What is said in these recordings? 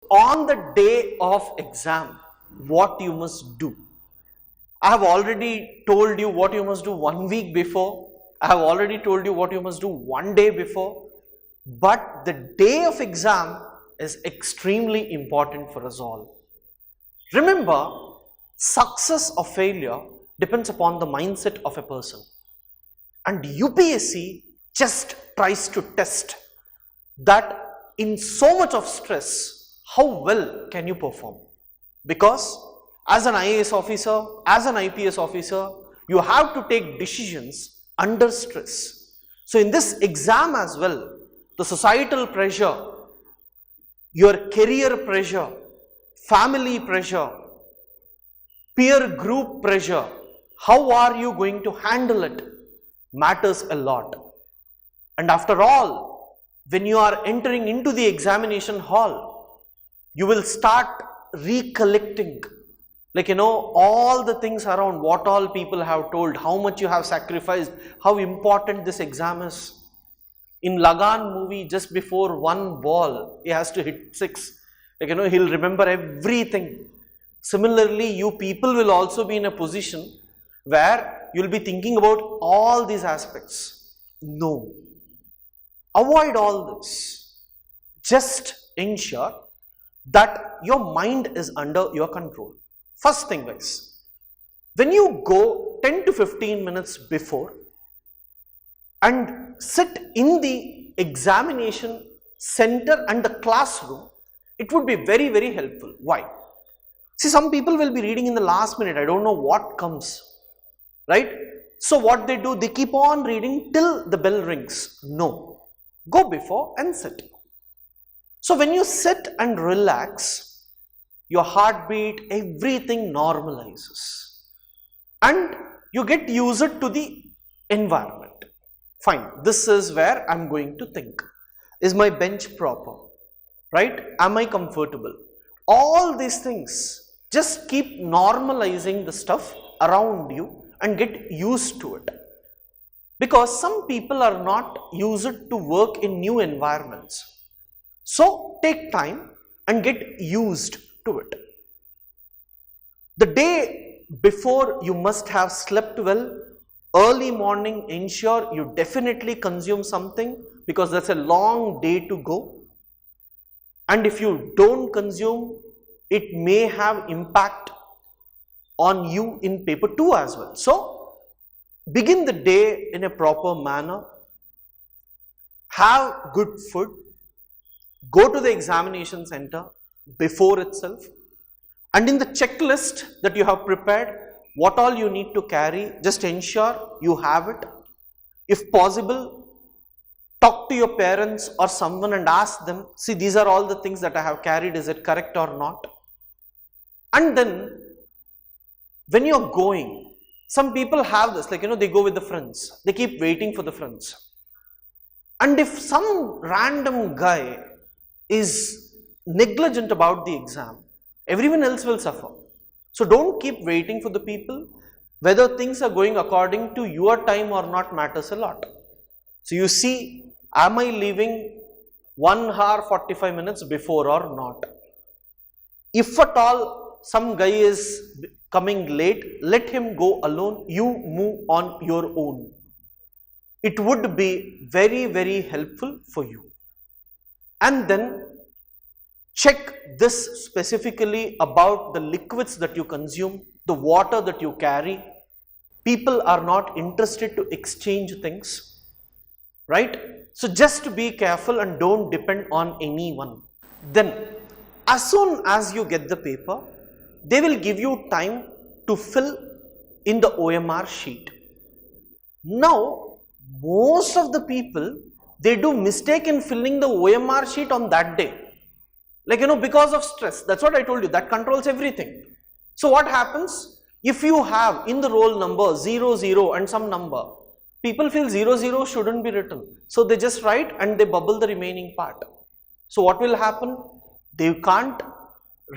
on the day of exam, what you must do. I have already told you what you must do 1 week before. I have already told you what you must do 1 day before. But the day of exam is extremely important for us all. Remember, success or failure depends upon the mindset of a person. And UPSC just tries to test that in so much of stress, how well can you perform? Because as an IAS officer, as an IPS officer, you have to take decisions under stress. So in this exam as well, the societal pressure, your career pressure, family pressure, peer group pressure, how are you going to handle it matters a lot. And after all, when you are entering into the examination hall, you will start recollecting, all the things around, what all people have told, how much you have sacrificed, how important this exam is. In Lagan movie, just before one ball, he has to hit 6. He'll remember everything. Similarly, you people will also be in a position where you'll be thinking about all these aspects. No. Avoid all this. Just ensure that your mind is under your control. First thing, guys, when you go 10 to 15 minutes before and sit in the examination center and the classroom, it would be very, very helpful. Why? See, some people will be reading in the last minute. I don't know what comes, right? So what they do, they keep on reading till the bell rings. No. Go before and sit. So when you sit and relax, your heartbeat, everything normalizes. And you get used to the environment. Fine, this is where I'm going to think. Is my bench proper? Right? Am I comfortable? All these things, just keep normalizing the stuff around you and get used to it. Because some people are not used to work in new environments. So take time and get used to it. The day before, you must have slept well. Early morning, ensure you definitely consume something, because that's a long day to go. And if you don't consume, it may have impact on you in paper 2 as well. So begin the day in a proper manner. Have good food. Go to the examination center before itself. And in the checklist that you have prepared, what all you need to carry, just ensure you have it. If possible, talk to your parents or someone and ask them, see, these are all the things that I have carried, is it correct or not? And then when you're going, some people have this, they go with the friends. They keep waiting for the friends. And if some random guy is negligent about the exam, everyone else will suffer. So don't keep waiting for the people. Whether things are going according to your time or not matters a lot. So you see, am I leaving 1 hour 45 minutes before or not? If at all some guy is coming late, let him go alone. You move on your own. It would be very, very helpful for you. And then check this specifically about the liquids that you consume, the water that you carry. People are not interested to exchange things, right? So just be careful and don't depend on anyone. Then as soon as you get the paper, they will give you time to fill in the OMR sheet. Now, most of the people, they do mistake in filling the OMR sheet on that day. Because of stress. That's what I told you. That controls everything. So what happens? If you have in the roll number 00 and some number, people feel 00 shouldn't be written. So they just write and they bubble the remaining part. So what will happen? They can't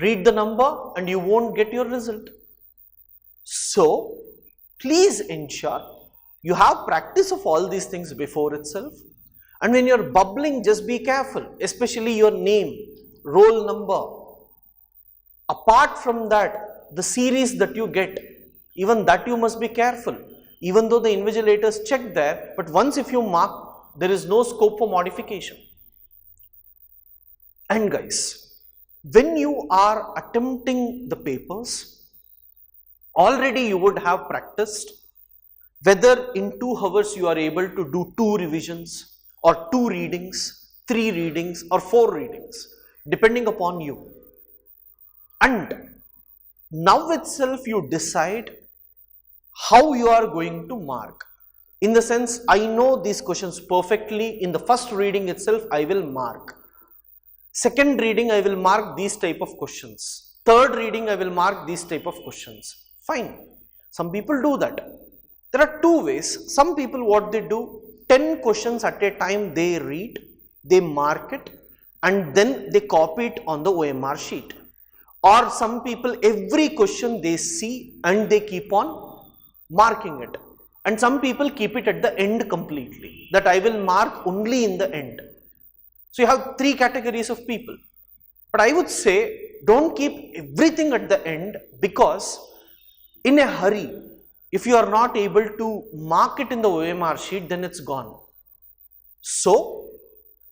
read the number and you won't get your result. So please ensure you have practice of all these things before itself. And when you're bubbling, just be careful, especially your name, roll number, Apart from that, the series that you get, even that you must be careful. Even though the invigilators check there, but once if you mark, there is no scope for modification. And guys, when you are attempting the papers, already you would have practiced whether in 2 hours you are able to do 2 revisions or 2 readings, 3 readings or 4 readings, depending upon you. And now itself you decide how you are going to mark. In the sense, I know these questions perfectly. In the first reading itself, I will mark. Second reading, I will mark these type of questions. Third reading, I will mark these type of questions. Fine. Some people do that. There are 2 ways. Some people, what they do, 10 questions at a time they read, they mark it, and then they copy it on the OMR sheet. Or some people, every question they see and they keep on marking it. And some people keep it at the end completely, that I will mark only in the end. So you have 3 categories of people. But I would say, don't keep everything at the end, because in a hurry, if you are not able to mark it in the OMR sheet, then it's gone. So,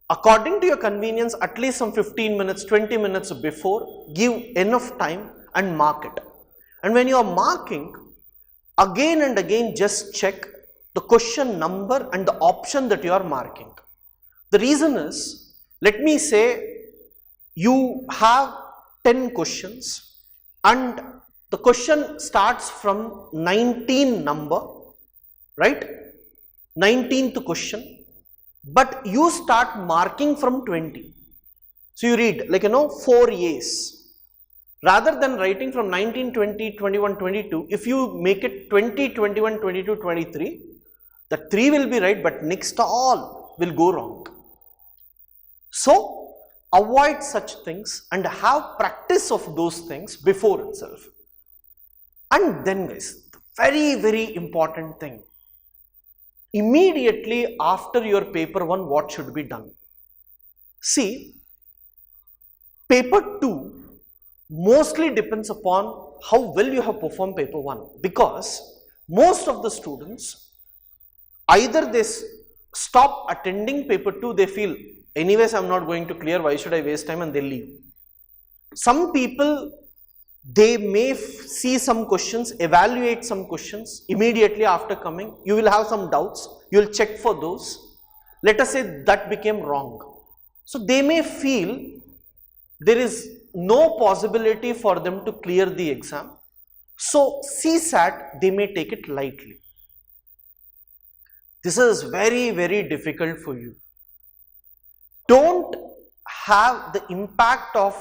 according to your convenience, at least some 15 minutes, 20 minutes before, give enough time and mark it. And when you are marking, again and again just check the question number and the option that you are marking. The reason is, let me say you have 10 questions and the question starts from 19 number, right? 19th question, but you start marking from 20. So you read 4 A's. Rather than writing from 19, 20, 21, 22, if you make it 20, 21, 22, 23, the 3 will be right, but next all will go wrong. So, avoid such things and have practice of those things before itself. And then guys, very, very important thing. Immediately after your paper 1, what should be done? See, paper 2 mostly depends upon how well you have performed paper 1, because most of the students, either they stop attending paper 2, they feel anyways I am not going to clear, why should I waste time, and they leave. Some people, they may see some questions, evaluate some questions immediately after coming. You will have some doubts, you will check for those. Let us say that became wrong. So they may feel there is no possibility for them to clear the exam. So CSAT, they may take it lightly. This is very, very difficult for you. Don't have the impact of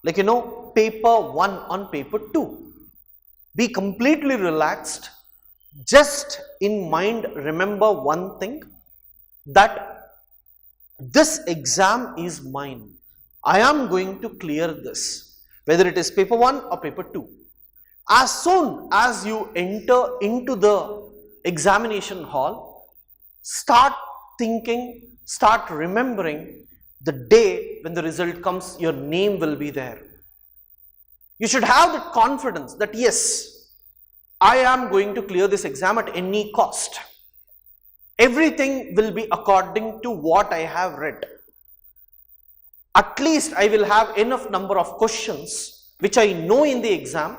paper 1 on paper 2. Be completely relaxed. Just in mind, remember one thing, that this exam is mine. I am going to clear this, whether it is paper 1 or paper 2. As soon as you enter into the examination hall, start thinking, start remembering the day when the result comes, your name will be there. You should have the confidence that yes, I am going to clear this exam at any cost. Everything will be according to what I have read. At least I will have enough number of questions which I know in the exam,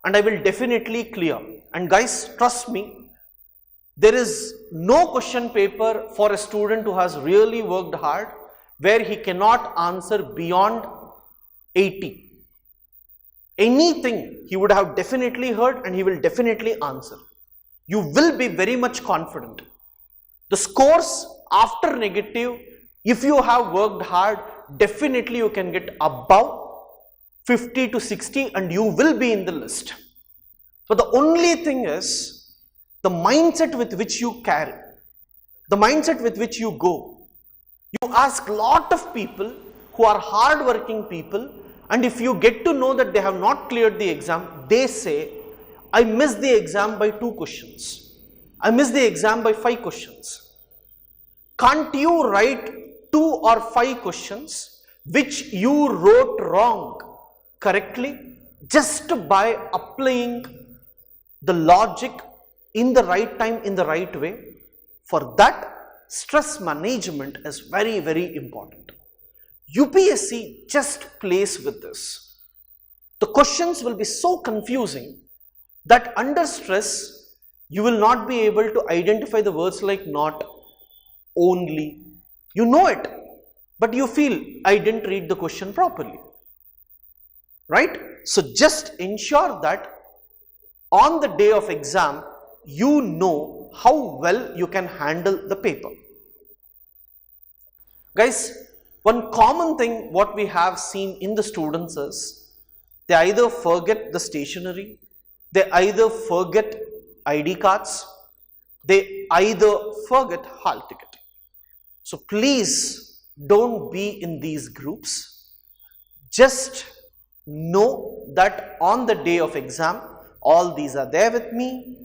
and I will definitely clear. And guys, trust me, there is no question paper for a student who has really worked hard where he cannot answer beyond 80. Anything he would have definitely heard and he will definitely answer. You will be very much confident. The scores after negative, if you have worked hard, definitely you can get above 50 to 60 and you will be in the list. But the only thing is the mindset with which you carry, the mindset with which you go. You ask lot of people who are hard-working people, and if you get to know that they have not cleared the exam, they say, I missed the exam by 2 questions. I missed the exam by 5 questions. Can't you write 2 or 5 questions which you wrote wrong correctly? just by applying the logic in the right time, in the right way. For that, stress management is very, very important. UPSC just plays with this. The questions will be so confusing that under stress, you will not be able to identify the words like not, only. You know it, but you feel I didn't read the question properly. Right? So just ensure that on the day of exam, you know how well you can handle the paper. Guys, one common thing what we have seen in the students is they either forget the stationery, they either forget ID cards, they either forget hall ticket. So please don't be in these groups. Just know that on the day of exam, all these are there with me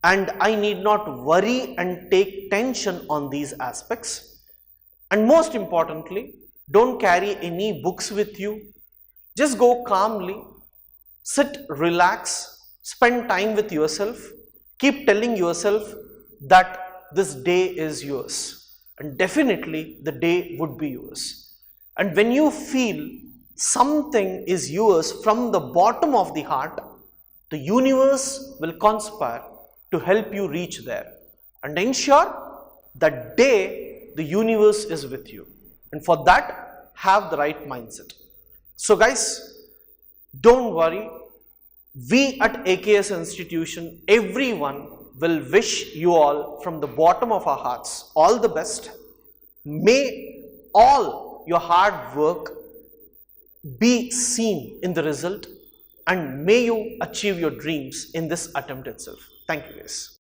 and I need not worry and take tension on these aspects. And most importantly, don't carry any books with you. Just go calmly, sit, relax, spend time with yourself. Keep telling yourself that this day is yours, and definitely the day would be yours. And when you feel something is yours from the bottom of the heart, the universe will conspire to help you reach there. And ensure that day the universe is with you. And for that, have the right mindset. So guys, don't worry. We at AKS institution, everyone will wish you all from the bottom of our hearts all the best. May all your hard work be seen in the result and may you achieve your dreams in this attempt itself. Thank you guys.